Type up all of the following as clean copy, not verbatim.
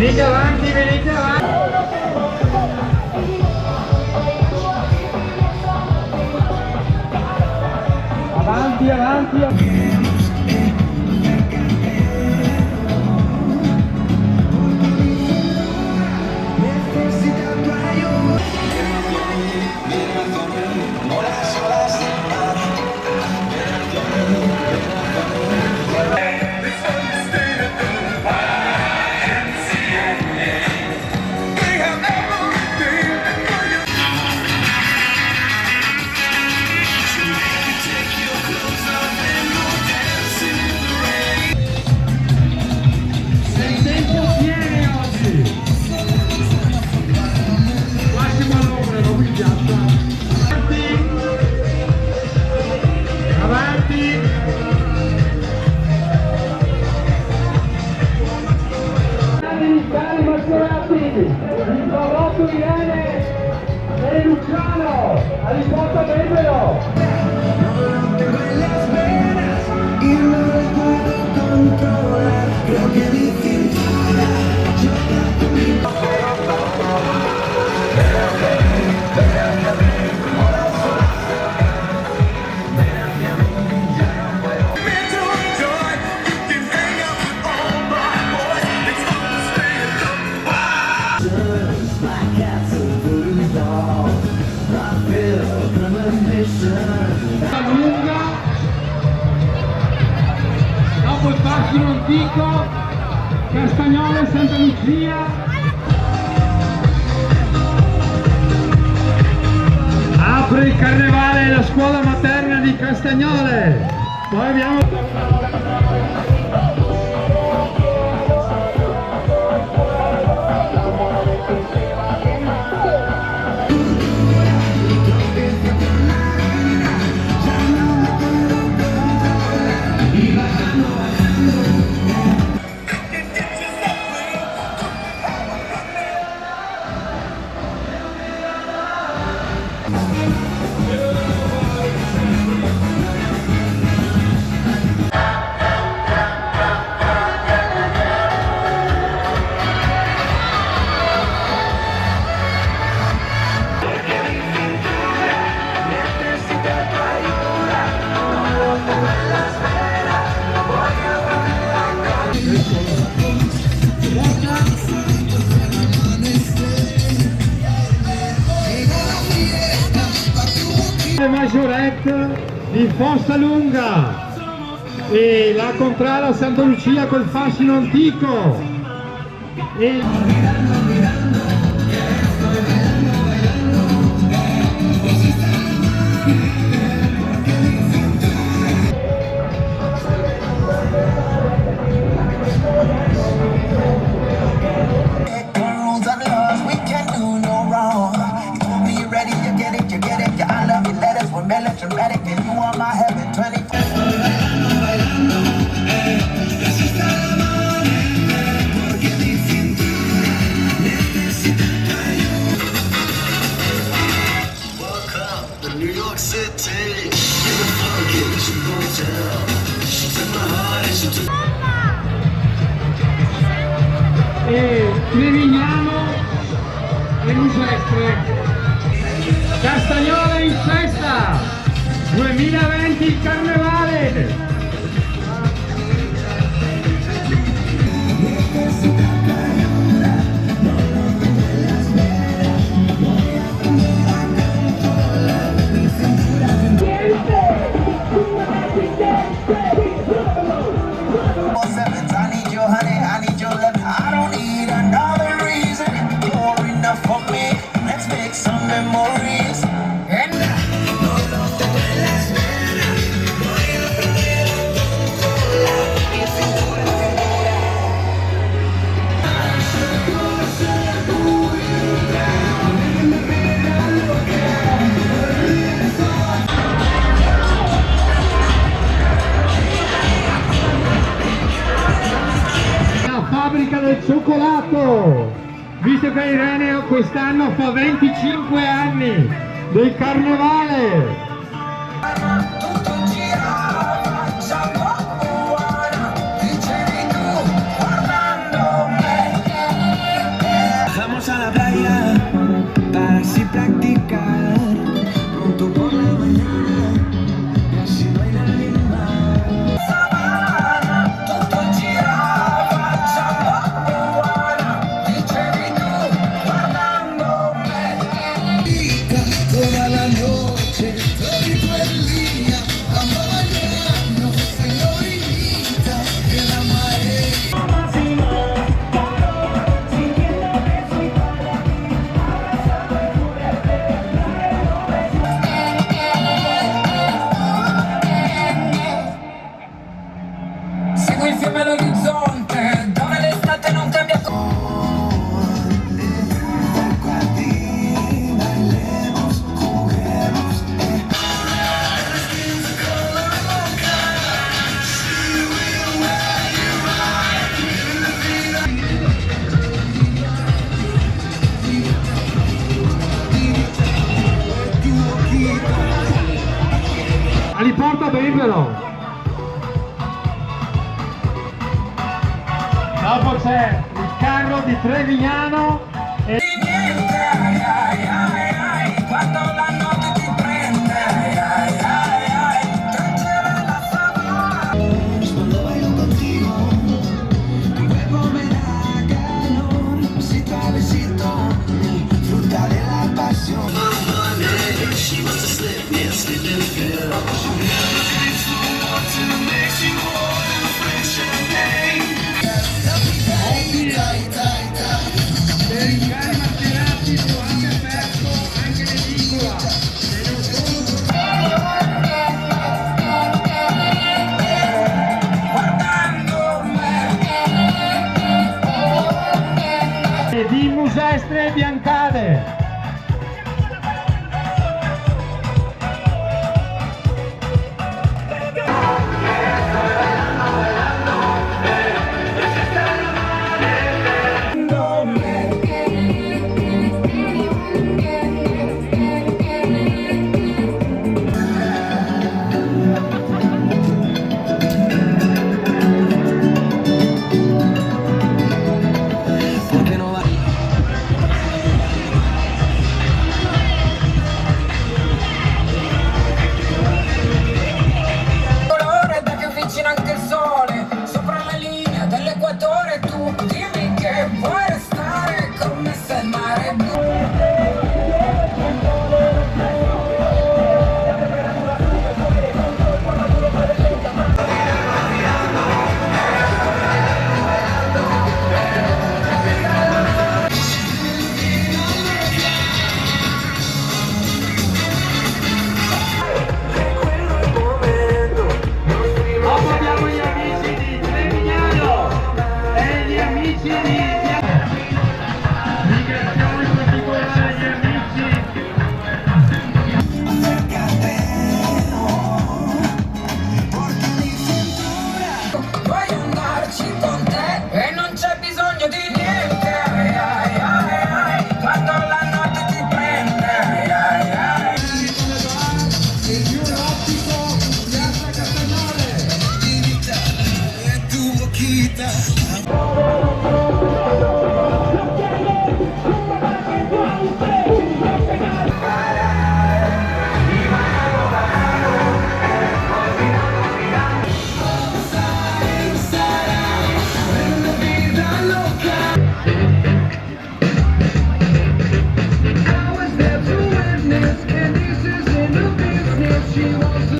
Venite avanti, venite avanti. Avanti, avanti. Luciano, Aliposta Bebelo. Y no puedo controlar, creo que mi cintura choca con mi lunga, dopo il fascino antico, Castagnolo e Santa Lucia. Apre il carnevale la scuola materna di Castagnole. Poi abbiamo Maggiorette di Fossalunga e la contrada Santa Lucia col fascino antico e Trevignano e Musestre. Castagnole in festa 2020 il carnevale. Del cioccolato, visto che Irene quest'anno fa 25 anni del carnevale. libero. Dopo c'è il carro di Trevignano e... Quando la notte ti prende, cuando bailo contigo, tu cuerpo me da calor, besito a besito, fruta de la pasión. She wants to slip me a sleeping pill. She never drinks no water, makes you more than a French champagne. Per i cari mascherati ho anche aperto anche l'edicola. E di Musestre Biancade.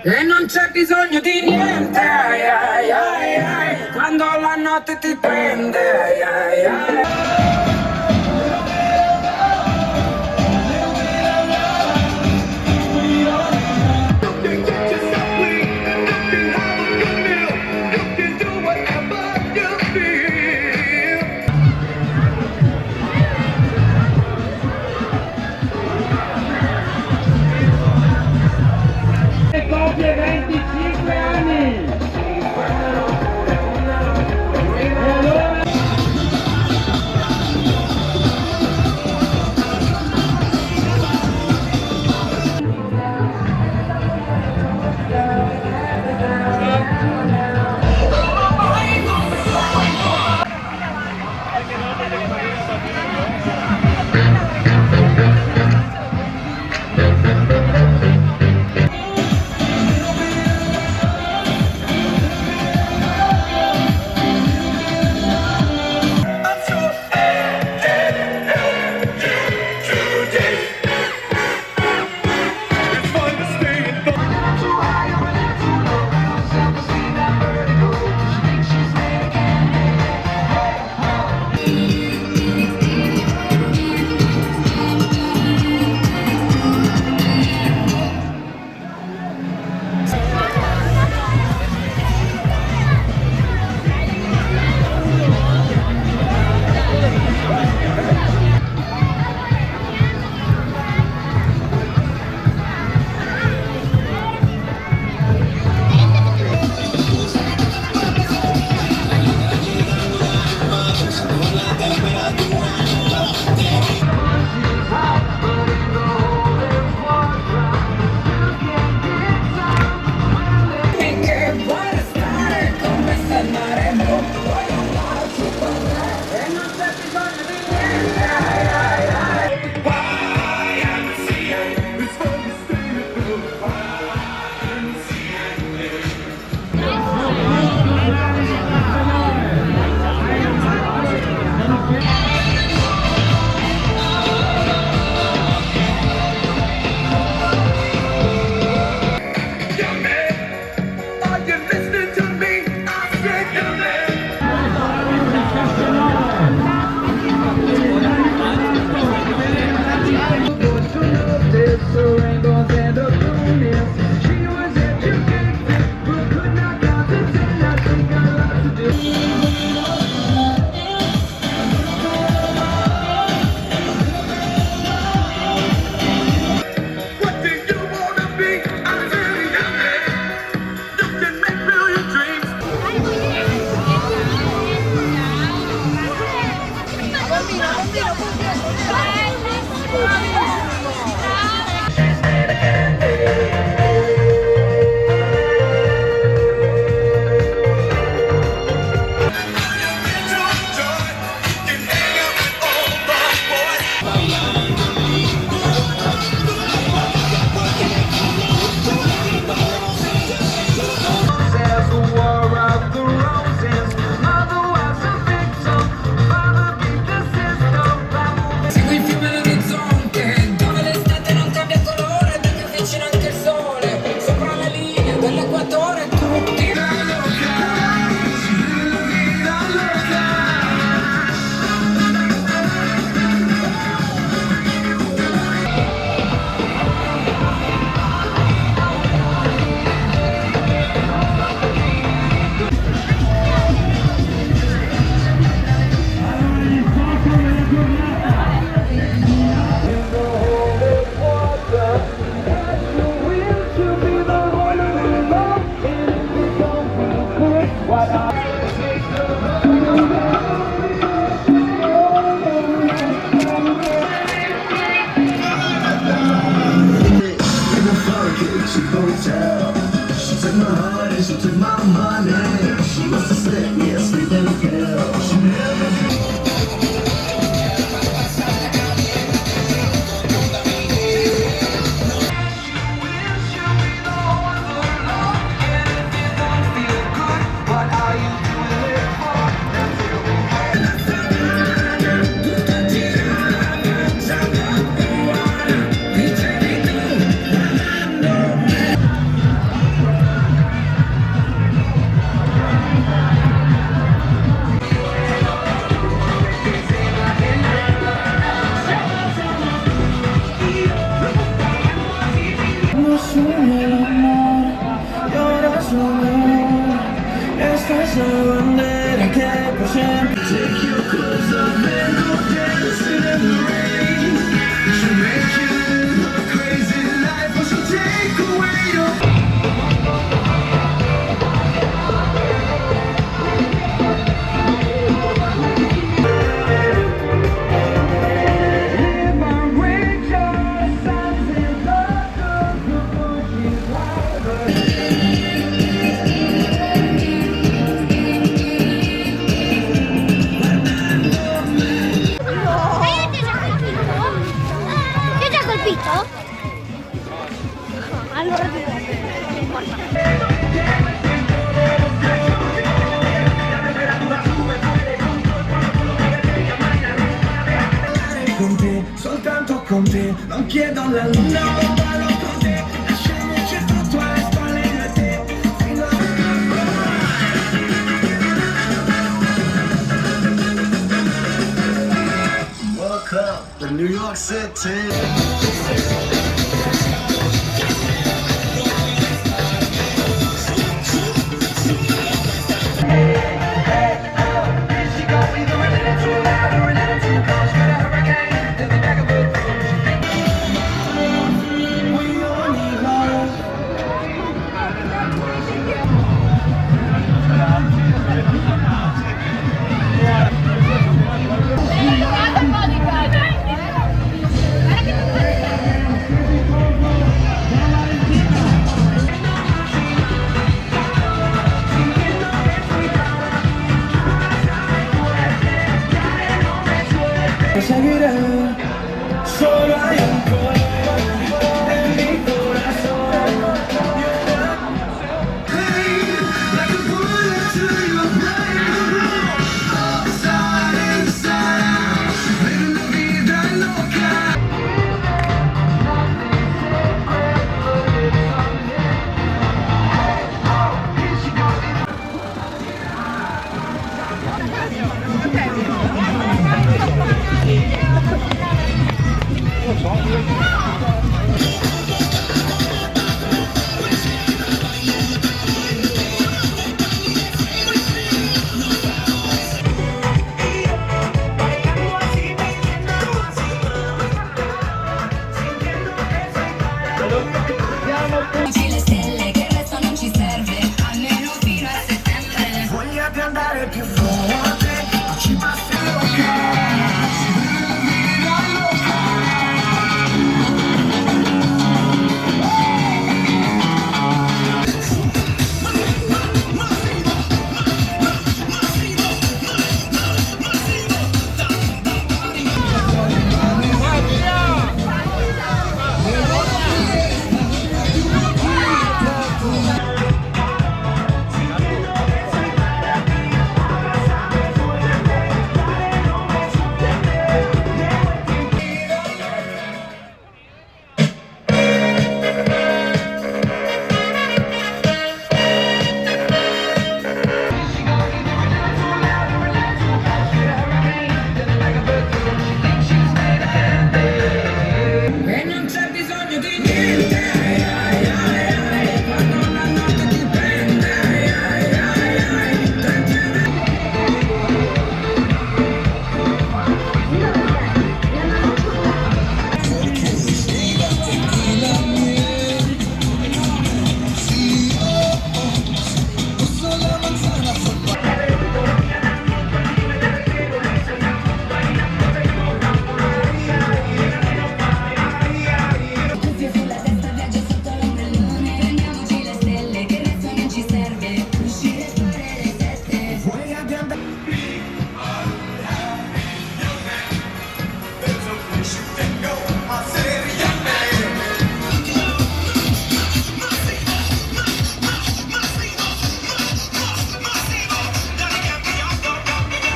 E non c'è bisogno di niente, quando la notte ti prende, Compie 25 anni! E allora... my heart and she took my money. She must have slipped me a sleeping pill. She never no suena el amor y ahora solo esta es la bandera que por siempre. Take your clothes off and go dancing in the rain. She'll make you live a crazy life, or she'll take away your. Io già colpito? Allora non importa. Con te, soltanto con te, non chiedo la luna, ma ballo con te. Lasciamoci tutto alle spalle io e te, fino a. Woke up in New York City. Seguiré, solo hay un color en mi corazón. Hey, like a bullet to your brain. Upside, inside out, living la vida loca. Okay.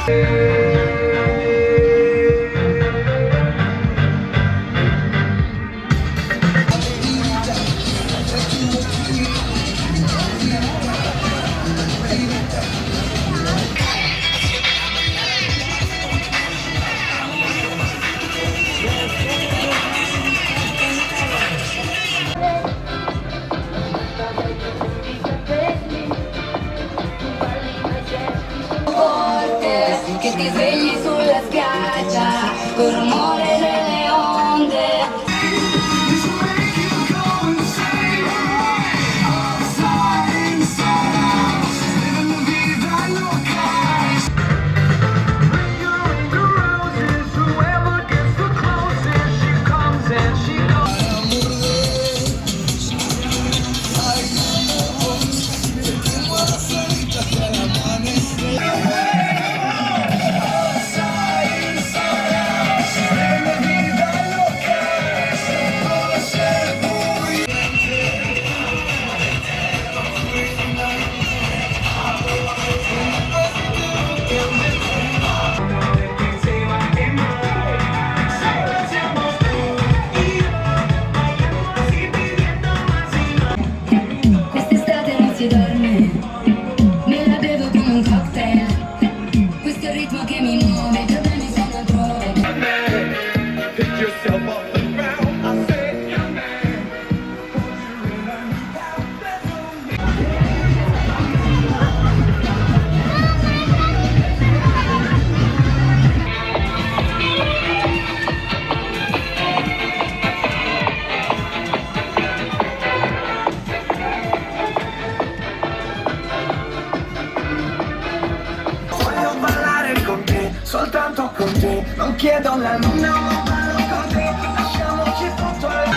Volte che ti svegli sulla spiaggia col rumore delle onde. Quest'estate non si dorme, me la bevo come un cocktail. Questo è il ritmo che mi muove, i problemi sono altrove. Pick yourself up and round. I said, young man. Voglio ballare con te, soltanto con te. Non chiedo la luna, ma ballo con te. Lasciamoci tutto al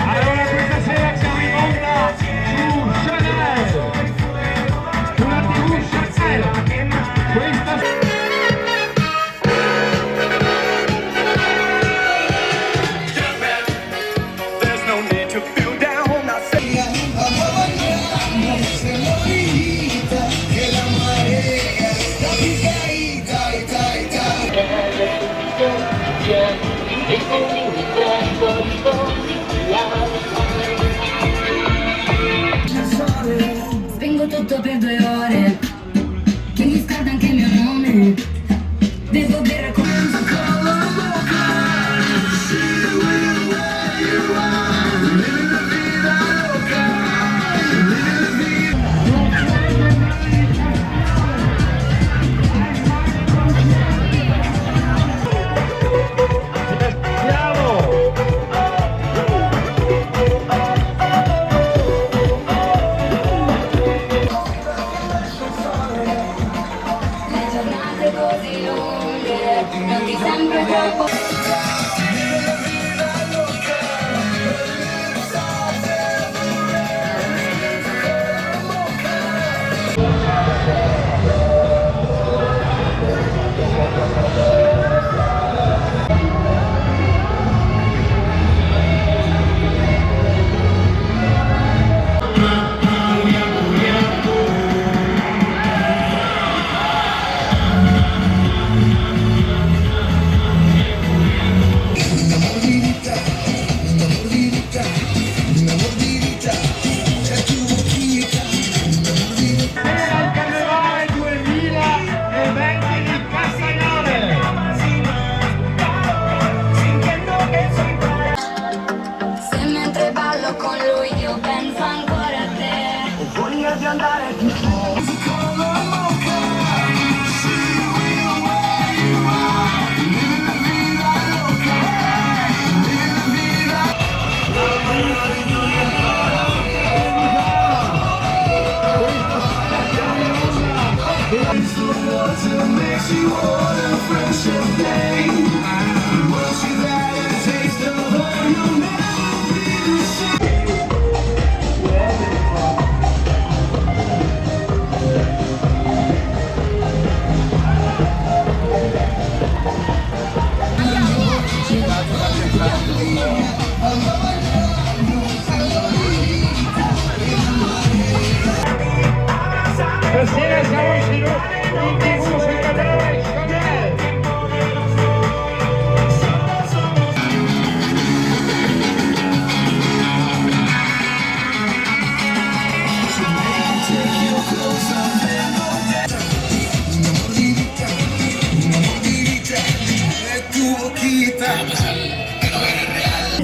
Allora questa sera siamo in onda su Chanel, sulla TV Chanel. Questa There's no need to feel down. I say, señorita, que la marea está picadita, Spengo tutto per 2 ore, che mi scalda anche il mio nome. Devo bere con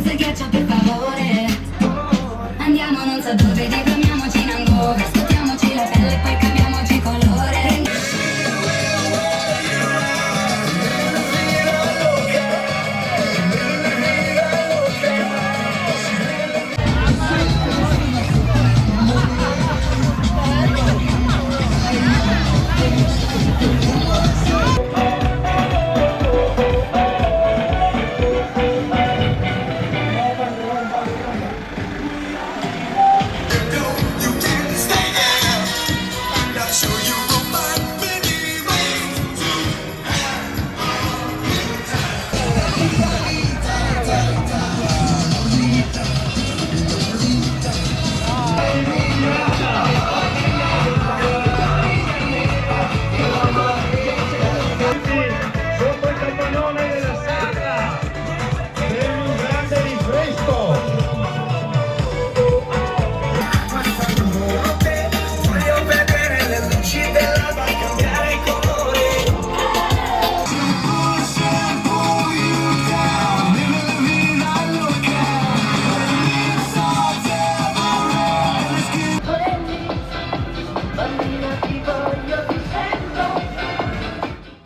Se ghiaccio per favore, andiamo non so dove di